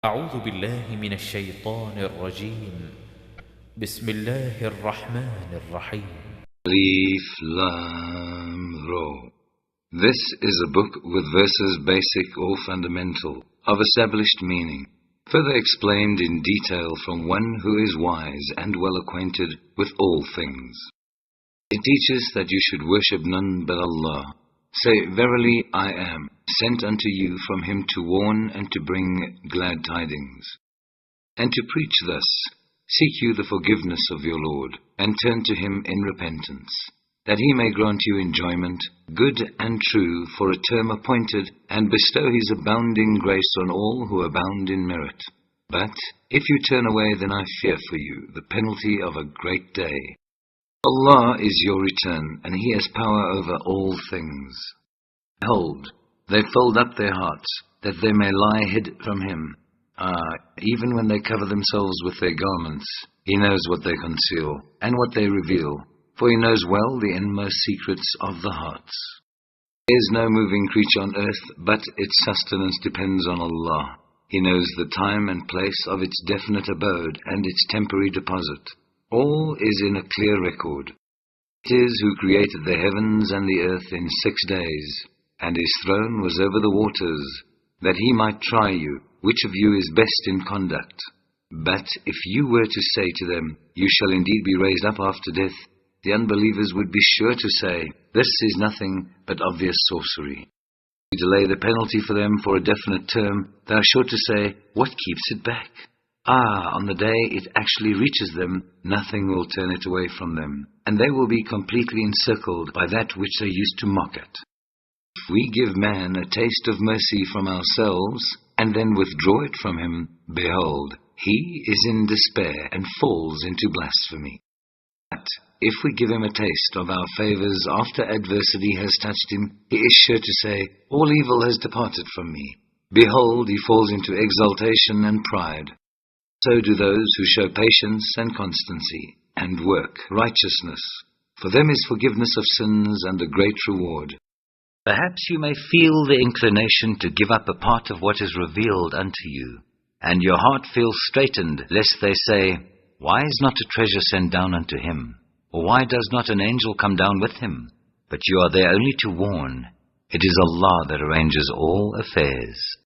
أعوذ بالله من الشيطان الرجيم بسم الله الرحمن الرحيم Alif Lam Ra. This is a book with verses basic or fundamental, of established meaning, further explained in detail from one who is wise and well acquainted with all things. It teaches that you should worship none but Allah. Say, verily I am sent unto you from Him to warn and to bring glad tidings. And to preach thus, seek you the forgiveness of your Lord, and turn to Him in repentance, that He may grant you enjoyment, good and true, for a term appointed, and bestow His abounding grace on all who abound in merit. But if you turn away, then I fear for you the penalty of a great day. Allah is your return, and He has power over all things. Behold, they fold up their hearts, that they may lie hid from Him. Even when they cover themselves with their garments, He knows what they conceal, and what they reveal, for He knows well the inmost secrets of the hearts. There is no moving creature on earth, but its sustenance depends on Allah. He knows the time and place of its definite abode, and its temporary deposit. All is in a clear record. It is who created the heavens and the earth in 6 days, and His throne was over the waters, that He might try you, which of you is best in conduct. But if you were to say to them, you shall indeed be raised up after death, the unbelievers would be sure to say, this is nothing but obvious sorcery. If you delay the penalty for them for a definite term, they are sure to say, what keeps it back? On the day it actually reaches them, nothing will turn it away from them, and they will be completely encircled by that which they used to mock at. If we give man a taste of mercy from ourselves, and then withdraw it from him, behold, he is in despair and falls into blasphemy. But if we give him a taste of our favors after adversity has touched him, he is sure to say, all evil has departed from me. Behold, he falls into exaltation and pride. So do those who show patience and constancy, and work righteousness. For them is forgiveness of sins and a great reward. Perhaps you may feel the inclination to give up a part of what is revealed unto you, and your heart feels straitened, lest they say, why is not a treasure sent down unto him? Or why does not an angel come down with him? But you are there only to warn. It is Allah that arranges all affairs.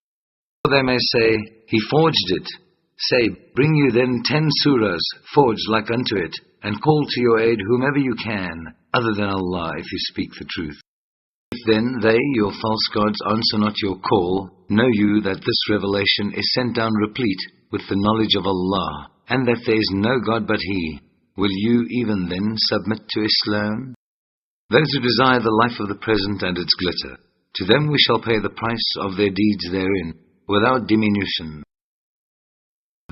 Or they may say, he forged it. Say, bring you then 10 surahs, forged like unto it, and call to your aid whomever you can, other than Allah, if you speak the truth. If then they, your false gods, answer not your call, know you that this revelation is sent down replete with the knowledge of Allah, and that there is no God but He. Will you even then submit to Islam? Those who desire the life of the present and its glitter, to them we shall pay the price of their deeds therein, without diminution.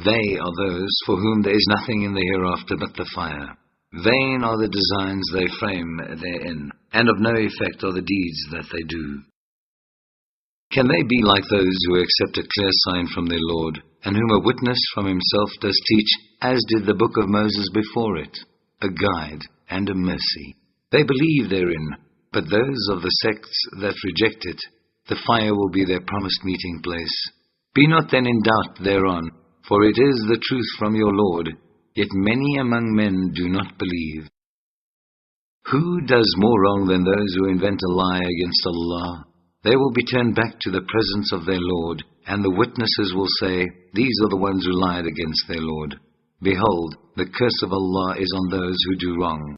They are those for whom there is nothing in the hereafter but the fire. Vain are the designs they frame therein, and of no effect are the deeds that they do. Can they be like those who accept a clear sign from their Lord, and whom a witness from Himself does teach, as did the book of Moses before it, a guide and a mercy? They believe therein, but those of the sects that reject it, the fire will be their promised meeting place. Be not then in doubt thereon, for it is the truth from your Lord, yet many among men do not believe. Who does more wrong than those who invent a lie against Allah? They will be turned back to the presence of their Lord, and the witnesses will say, these are the ones who lied against their Lord. Behold, the curse of Allah is on those who do wrong.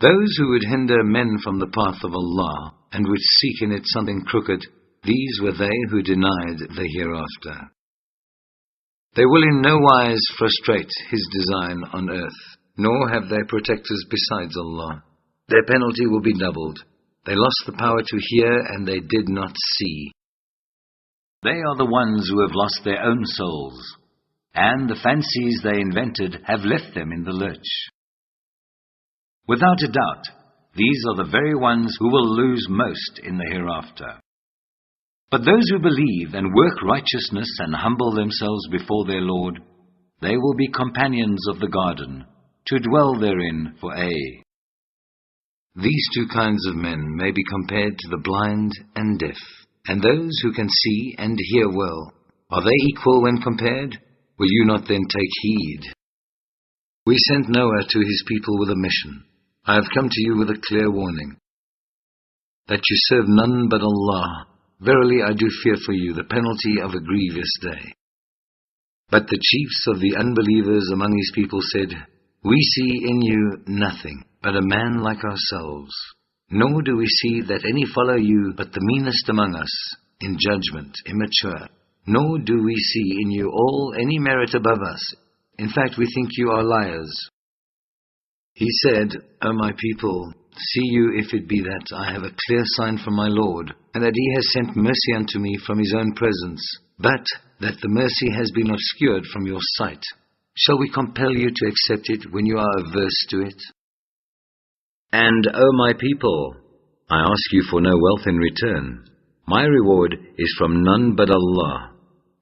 Those who would hinder men from the path of Allah, and would seek in it something crooked, these were they who denied the hereafter. They will in no wise frustrate His design on earth, nor have they protectors besides Allah. Their penalty will be doubled. They lost the power to hear, and they did not see. They are the ones who have lost their own souls, and the fancies they invented have left them in the lurch. Without a doubt, these are the very ones who will lose most in the hereafter. But those who believe and work righteousness and humble themselves before their Lord, they will be companions of the garden, to dwell therein for aye. These two kinds of men may be compared to the blind and deaf, and those who can see and hear well, Are they equal when compared? Will you not then take heed? We sent Noah to his people with a mission. I have come to you with a clear warning, that you serve none but Allah. Verily I do fear for you the penalty of a grievous day. But the chiefs of the unbelievers among his people said, We see in you nothing but a man like ourselves, nor do we see that any follow you but the meanest among us, in judgment, immature, nor do we see in you all any merit above us. In fact, we think you are liars. He said, O my people, see you if it be that I have a clear sign from my Lord, and that He has sent mercy unto me from His own presence, but that the mercy has been obscured from your sight. Shall we compel you to accept it when you are averse to it? And, O my people, I ask you for no wealth in return. My reward is from none but Allah.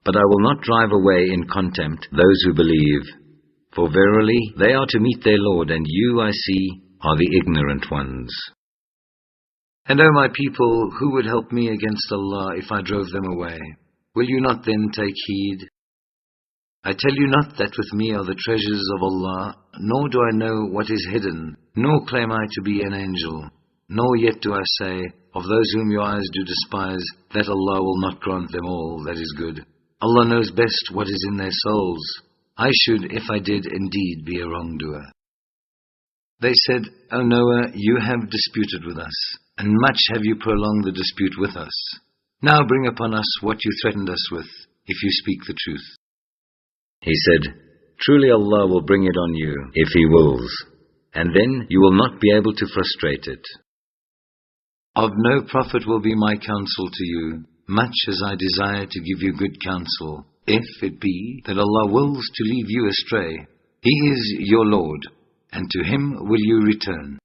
But I will not drive away in contempt those who believe. For verily they are to meet their Lord, and you, I see, are the ignorant ones. And O my people, who would help me against Allah if I drove them away? Will you not then take heed? I tell you not that with me are the treasures of Allah, nor do I know what is hidden, nor claim I to be an angel, nor yet do I say, of those whom your eyes do despise, that Allah will not grant them all that is good. Allah knows best what is in their souls. I should, if I did, indeed be a wrongdoer. They said, O Noah, you have disputed with us, and much have you prolonged the dispute with us. Now bring upon us what you threatened us with, if you speak the truth. He said, Truly Allah will bring it on you, if He wills, and then you will not be able to frustrate it. Of no profit will be my counsel to you, much as I desire to give you good counsel, if it be that Allah wills to leave you astray. He is your Lord, and to Him will you return.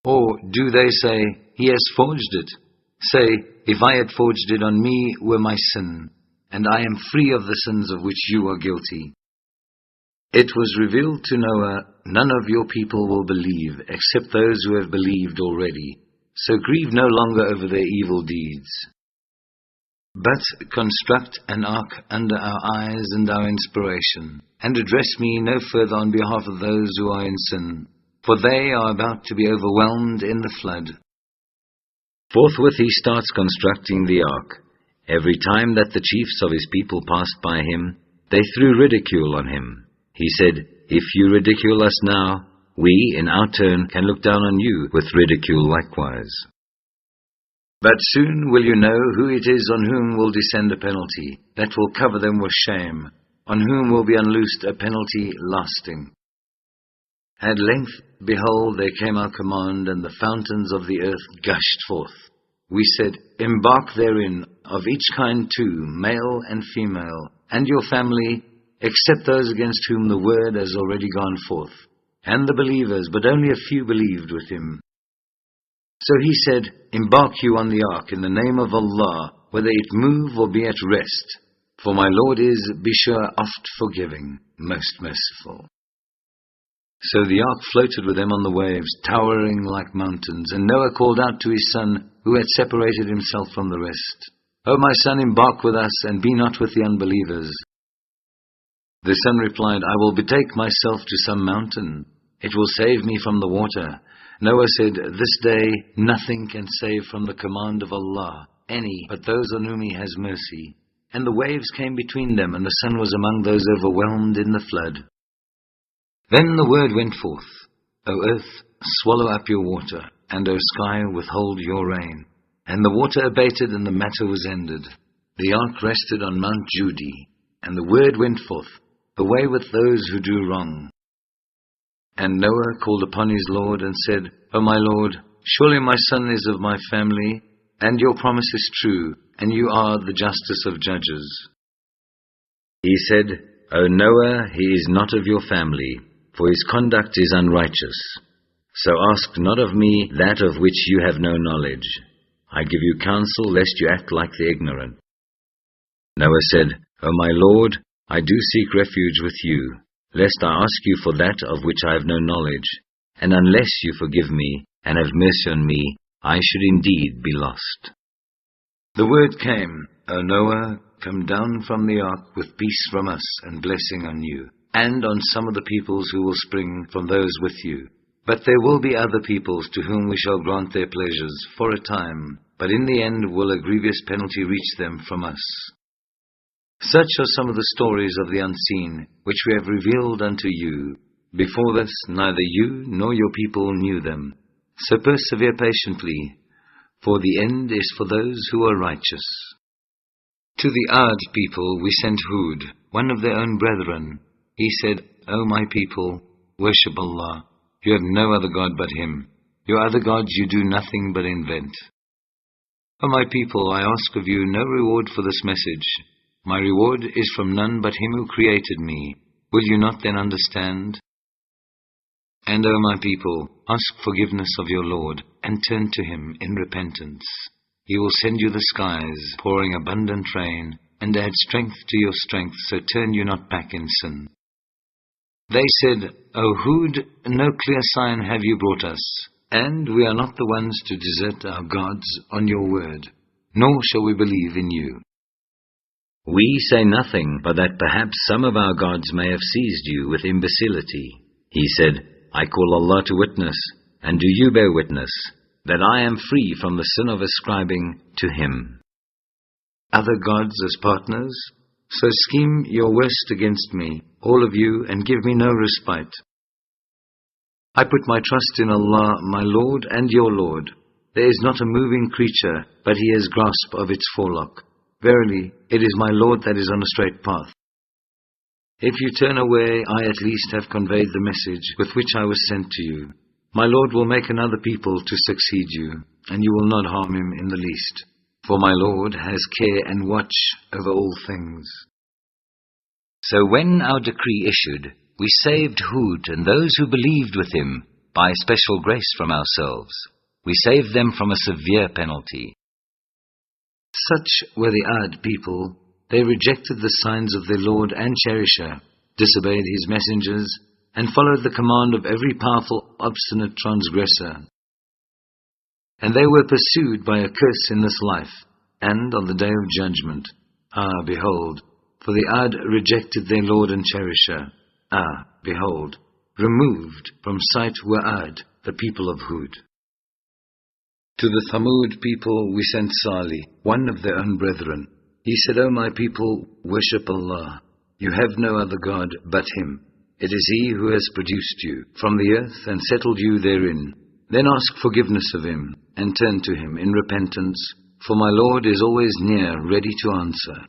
Or do they say, He has forged it? Say, if I had forged it, on me were my sin, and I am free of the sins of which you are guilty. It was revealed to Noah, none of your people will believe, except those who have believed already. So grieve no longer over their evil deeds. But construct an ark under our eyes and our inspiration, and address me no further on behalf of those who are in sin, for they are about to be overwhelmed in the flood. Forthwith he starts constructing the ark. Every time that the chiefs of his people passed by him, they threw ridicule on him. He said, If you ridicule us now, we, in our turn, can look down on you with ridicule likewise. But soon will you know who it is on whom will descend a penalty, that will cover them with shame, on whom will be unloosed a penalty lasting. At length, behold, there came our command, and the fountains of the earth gushed forth. We said, Embark therein, of each kind two, male and female, and your family, except those against whom the word has already gone forth, and the believers, but only a few believed with him. So he said, Embark you on the ark in the name of Allah, whether it move or be at rest. For my Lord is, be sure, oft forgiving, most merciful. So the ark floated with them on the waves, towering like mountains. And Noah called out to his son, who had separated himself from the rest, O my son, embark with us, and be not with the unbelievers. The son replied, I will betake myself to some mountain. It will save me from the water. Noah said, This day nothing can save from the command of Allah, any but those on whom He has mercy. And the waves came between them, and the son was among those overwhelmed in the flood. Then the word went forth, O earth, swallow up your water, and O sky, withhold your rain. And the water abated, and the matter was ended. The ark rested on Mount Judi, and the word went forth, Away with those who do wrong. And Noah called upon his Lord and said, O my Lord, surely my son is of my family, and your promise is true, and you are the justice of judges. He said, O Noah, he is not of your family, for his conduct is unrighteous. So ask not of me that of which you have no knowledge. I give you counsel, lest you act like the ignorant. Noah said, O my Lord, I do seek refuge with you, lest I ask you for that of which I have no knowledge, and unless you forgive me, and have mercy on me, I should indeed be lost. The word came, O Noah, come down from the ark with peace from us and blessing on you, and on some of the peoples who will spring from those with you. But there will be other peoples to whom we shall grant their pleasures for a time, but in the end will a grievous penalty reach them from us. Such are some of the stories of the unseen, which we have revealed unto you. Before this, neither you nor your people knew them. So persevere patiently, for the end is for those who are righteous. To the Ad people we sent Hud, one of their own brethren. He said, O my people, worship Allah. You have no other God but Him. Your other gods you do nothing but invent. O my people, I ask of you no reward for this message. My reward is from none but Him who created me. Will you not then understand? And O my people, ask forgiveness of your Lord, and turn to Him in repentance. He will send you the skies, pouring abundant rain, and add strength to your strength, so turn you not back in sin. They said, O Hud, no clear sign have you brought us, and we are not the ones to desert our gods on your word, nor shall we believe in you. We say nothing but that perhaps some of our gods may have seized you with imbecility. He said, I call Allah to witness, and do you bear witness, that I am free from the sin of ascribing to Him other gods as partners. So scheme your worst against me, all of you, and give me no respite. I put my trust in Allah, my Lord and your Lord. There is not a moving creature, but He has grasp of its forelock. Verily, it is my Lord that is on a straight path. If you turn away, I at least have conveyed the message with which I was sent to you. My Lord will make another people to succeed you, and you will not harm Him in the least. For my Lord has care and watch over all things. So when our decree issued, we saved Hud and those who believed with him by special grace from ourselves. We saved them from a severe penalty. Such were the Ad people. They rejected the signs of their Lord and Cherisher, disobeyed His messengers, and followed the command of every powerful, obstinate transgressor. And they were pursued by a curse in this life, and on the day of judgment. Ah, behold, for the Ad rejected their Lord and Cherisher. Ah, behold, removed from sight were Ad, the people of Hud. To the Thamud people we sent Salih, one of their own brethren. He said, O my people, worship Allah. You have no other God but Him. It is He who has produced you from the earth and settled you therein. Then ask forgiveness of Him, and turn to Him in repentance, for my Lord is always near, ready to answer.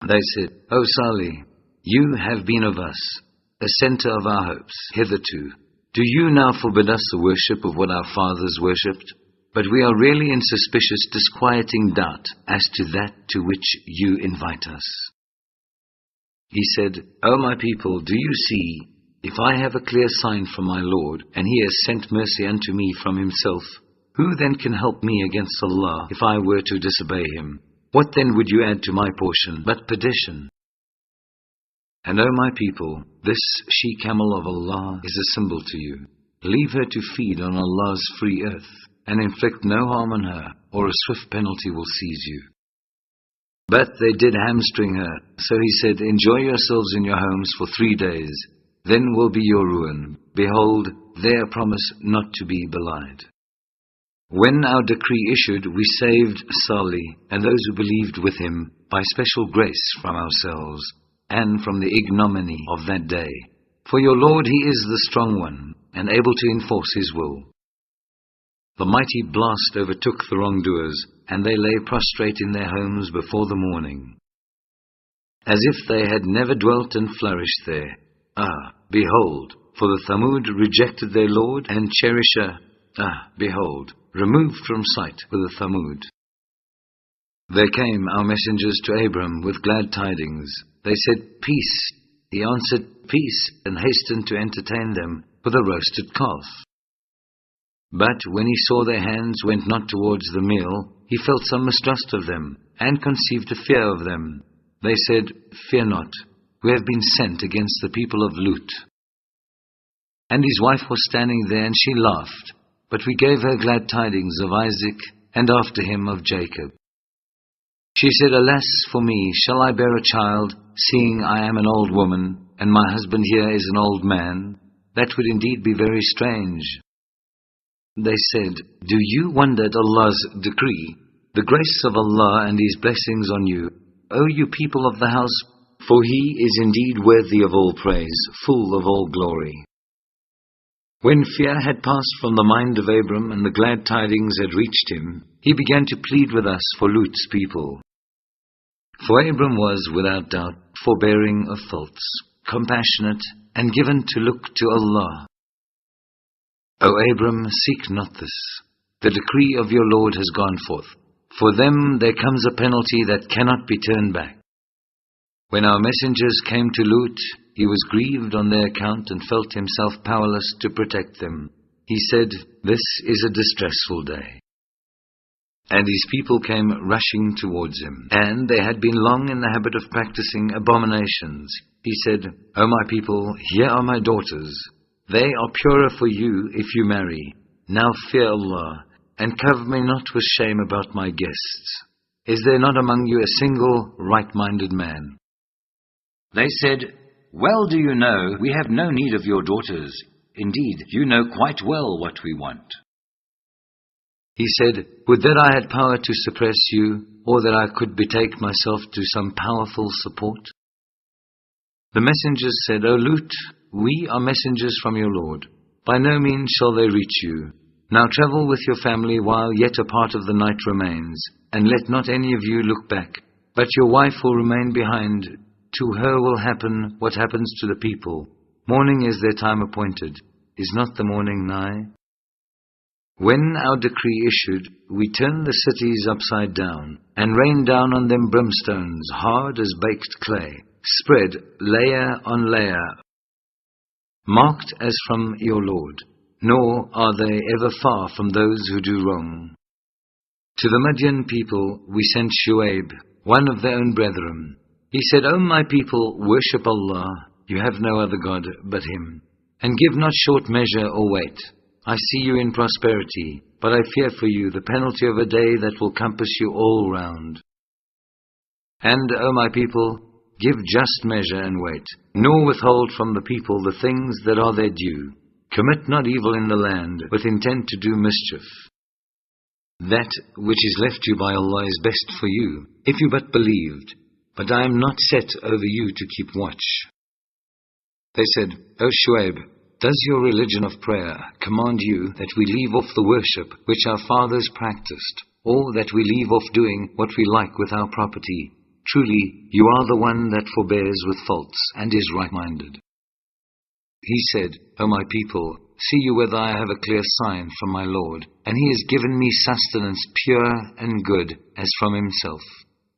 They said, O Salih, you have been of us, a center of our hopes, hitherto. Do you now forbid us the worship of what our fathers worshipped? But we are really in suspicious, disquieting doubt as to that to which you invite us. He said, O my people, do you see, if I have a clear sign from my Lord, and He has sent mercy unto me from Himself, who then can help me against Allah if I were to disobey Him? What then would you add to my portion but perdition? And O my people, this she-camel of Allah is a symbol to you. Leave her to feed on Allah's free earth, and inflict no harm on her, or a swift penalty will seize you. But they did hamstring her, so He said, enjoy yourselves in your homes for 3 days, then will be your ruin. Behold, their promise not to be belied. When our decree issued, we saved Salih and those who believed with him by special grace from ourselves, and from the ignominy of that day. For your Lord, He is the strong one, and able to enforce His will. The mighty blast overtook the wrongdoers, and they lay prostrate in their homes before the morning, as if they had never dwelt and flourished there. Ah, behold, for the Thamud rejected their Lord and Cherisher. Ah, behold, removed from sight were the Thamud. There came our messengers to Ibrahim with glad tidings. They said, peace. He answered, peace, and hastened to entertain them with a roasted calf. But when he saw their hands went not towards the meal, he felt some mistrust of them, and conceived a fear of them. They said, fear not, we have been sent against the people of Lut. And his wife was standing there, and she laughed, but we gave her glad tidings of Isaac, and after him of Jacob. She said, Alas for me, shall I bear a child, seeing I am an old woman, and my husband here is an old man? That would indeed be very strange. They said, Do you wonder at Allah's decree? The grace of Allah and His blessings on you, O you people of the house, for He is indeed worthy of all praise, full of all glory. When fear had passed from the mind of Abram and the glad tidings had reached him, he began to plead with us for Lut's people. For Abram was, without doubt, forbearing of faults, compassionate, and given to look to Allah. O Abram, seek not this. The decree of your Lord has gone forth. For them there comes a penalty that cannot be turned back. When our messengers came to Lut, he was grieved on their account and felt himself powerless to protect them. He said, This is a distressful day. And his people came rushing towards him, and they had been long in the habit of practicing abominations. He said, O my people, here are my daughters. They are purer for you if you marry. Now fear Allah, and cover me not with shame about my guests. Is there not among you a single right-minded man? They said, Well do you know, we have no need of your daughters. Indeed, you know quite well what we want. He said, Would that I had power to suppress you, or that I could betake myself to some powerful support? The messengers said, O Lut, we are messengers from your Lord. By no means shall they reach you. Now travel with your family while yet a part of the night remains, and let not any of you look back. But your wife will remain behind. To her will happen what happens to the people. Morning is their time appointed. Is not the morning nigh? When our decree issued, we turned the cities upside down, and rained down on them brimstones, hard as baked clay, spread layer on layer, marked as from your Lord, nor are they ever far from those who do wrong. To the Madyan people we sent Shu'ayb, one of their own brethren. He said, O my people, worship Allah, you have no other God but Him, and give not short measure or weight. I see you in prosperity, but I fear for you the penalty of a day that will compass you all round. And, O my people, give just measure and weight, nor withhold from the people the things that are their due. Commit not evil in the land, with intent to do mischief. That which is left you by Allah is best for you, if you but believed. But I am not set over you to keep watch. They said, O Shu'ayb, does your religion of prayer command you that we leave off the worship which our fathers practiced, or that we leave off doing what we like with our property? Truly, you are the one that forbears with faults and is right-minded. He said, O my people, see you whether I have a clear sign from my Lord, and He has given me sustenance pure and good as from Himself.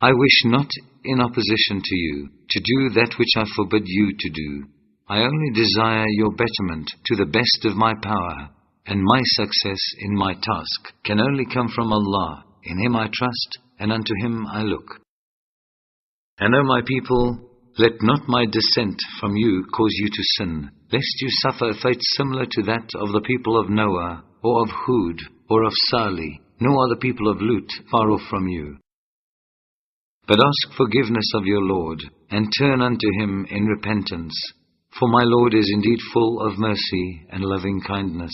I wish not in opposition to you to do that which I forbid you to do. I only desire your betterment to the best of my power, and my success in my task can only come from Allah. In Him I trust, and unto Him I look. And O my people, let not my descent from you cause you to sin, lest you suffer a fate similar to that of the people of Noah, or of Hud, or of Salih, nor are the people of Lut far off from you. But ask forgiveness of your Lord, and turn unto Him in repentance, for my Lord is indeed full of mercy and loving kindness.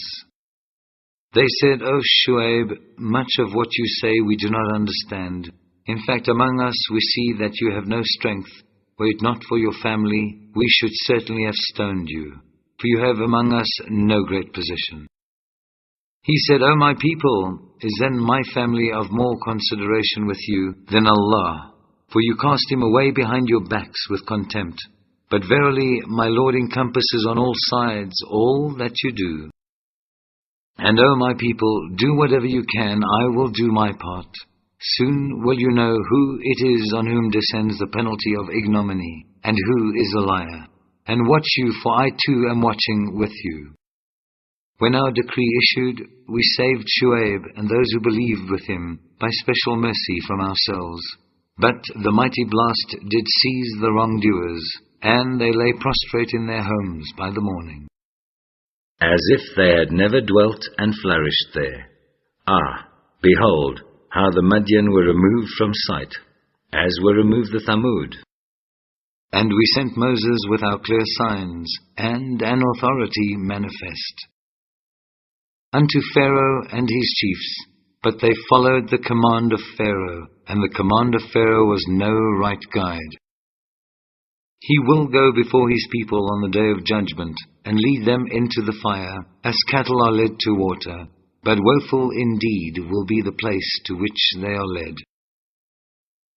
They said, O Shu'ayb, much of what you say we do not understand. In fact, among us we see that you have no strength. Were it not for your family, we should certainly have stoned you, for you have among us no great position. He said, O my people, is then my family of more consideration with you than Allah? For you cast him away behind your backs with contempt. But verily, my Lord encompasses on all sides all that you do. And O my people, do whatever you can, I will do my part. Soon will you know who it is on whom descends the penalty of ignominy, and who is a liar. And watch you, for I too am watching with you. When our decree issued, we saved Shu'ayb and those who believed with him by special mercy from ourselves. But the mighty blast did seize the wrongdoers, and they lay prostrate in their homes by the morning, as if they had never dwelt and flourished there. Ah, behold, how the Madyan were removed from sight. as were removed the Thamud. And we sent Moses with our clear signs, and an authority manifest, unto Pharaoh and his chiefs, but they followed the command of Pharaoh, and the command of Pharaoh was no right guide. He will go before his people on the day of judgment, and lead them into the fire, as cattle are led to water, but woeful indeed will be the place to which they are led.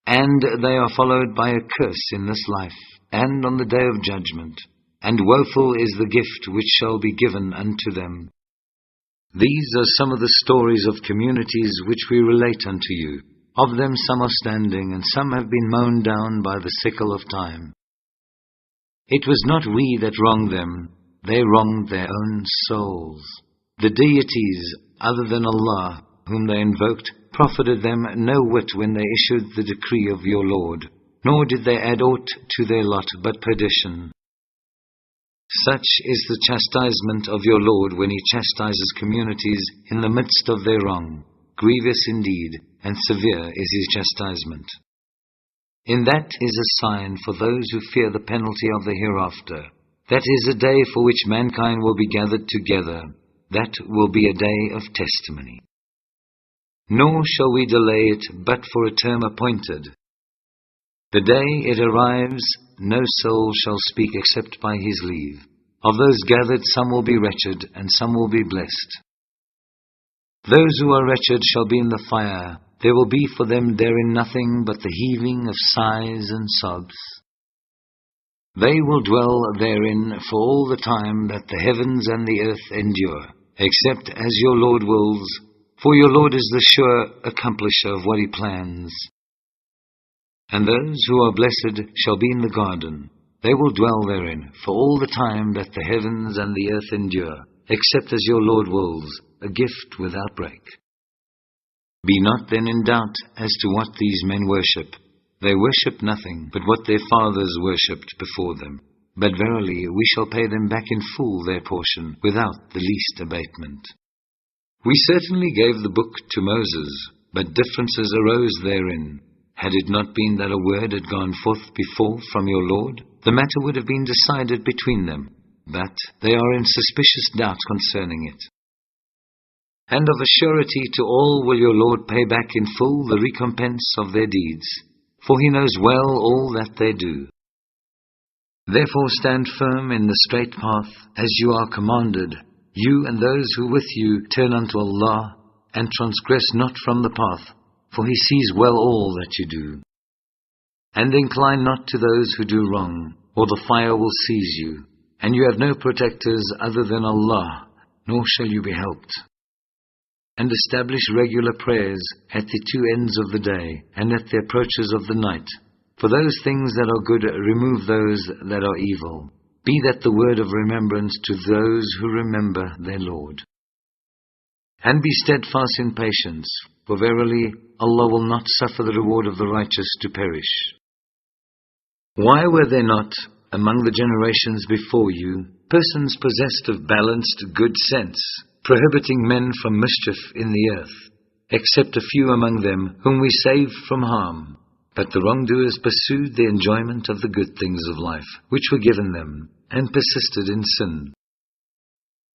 And they are followed by a curse in this life, and on the day of judgment, and woeful is the gift which shall be given unto them. These are some of the stories of communities which we relate unto you. Of them some are standing, and some have been mown down by the sickle of time. It was not we that wronged them, they wronged their own souls. The deities, other than Allah, whom they invoked, profited them no whit when they issued the decree of your Lord, nor did they add aught to their lot but perdition. Such is the chastisement of your Lord when He chastises communities in the midst of their wrong. Grievous indeed, and severe is His chastisement. In that is a sign for those who fear the penalty of the hereafter. That is a day for which mankind will be gathered together. That will be a day of testimony. Nor shall we delay it but for a term appointed. The day it arrives, no soul shall speak except by His leave. Of those gathered, some will be wretched, and some will be blessed. Those who are wretched shall be in the fire. There will be for them therein nothing but the heaving of sighs and sobs. They will dwell therein for all the time that the heavens and the earth endure, except as your Lord wills, for your Lord is the sure accomplisher of what He plans. And those who are blessed shall be in the garden. They will dwell therein for all the time that the heavens and the earth endure, except as your Lord wills, a gift without break. Be not then in doubt as to what these men worship. They worship nothing but what their fathers worshipped before them. But verily we shall pay them back in full their portion, without the least abatement. We certainly gave the book to Moses, but differences arose therein. Had it not been that a word had gone forth before from your Lord, the matter would have been decided between them. But they are in suspicious doubt concerning it. And of a surety to all will your Lord pay back in full the recompense of their deeds, for He knows well all that they do. Therefore stand firm in the straight path, as you are commanded. You and those who with you turn unto Allah, and transgress not from the path, for He sees well all that you do. And incline not to those who do wrong, or the fire will seize you, and you have no protectors other than Allah, nor shall you be helped. And establish regular prayers at the two ends of the day, and at the approaches of the night. For those things that are good, remove those that are evil. Be that the word of remembrance to those who remember their Lord. And be steadfast in patience, for verily Allah will not suffer the reward of the righteous to perish. Why were there not, among the generations before you, persons possessed of balanced good sense, prohibiting men from mischief in the earth, except a few among them whom we saved from harm? But the wrongdoers pursued the enjoyment of the good things of life, which were given them, and persisted in sin.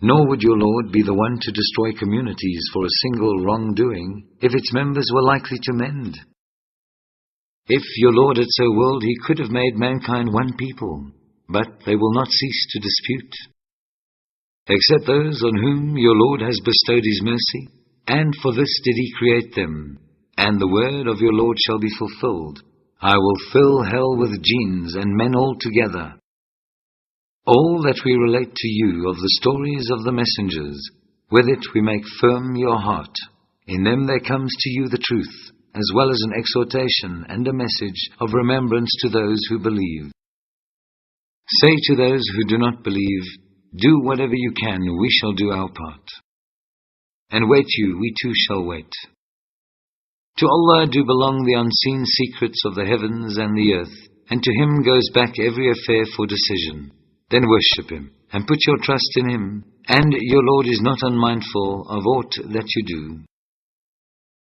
Nor would your Lord be the one to destroy communities for a single wrongdoing, if its members were likely to mend. If your Lord had so willed, He could have made mankind one people, but they will not cease to dispute. Except those on whom your Lord has bestowed His mercy, and for this did He create them, and the word of your Lord shall be fulfilled. I will fill hell with jinns and men altogether. All that we relate to you of the stories of the messengers, with it we make firm your heart. In them there comes to you the truth, as well as an exhortation and a message of remembrance to those who believe. Say to those who do not believe, do whatever you can, we shall do our part. And wait you, we too shall wait. To Allah do belong the unseen secrets of the heavens and the earth, and to Him goes back every affair for decision. Then worship Him, and put your trust in Him, and your Lord is not unmindful of aught that you do.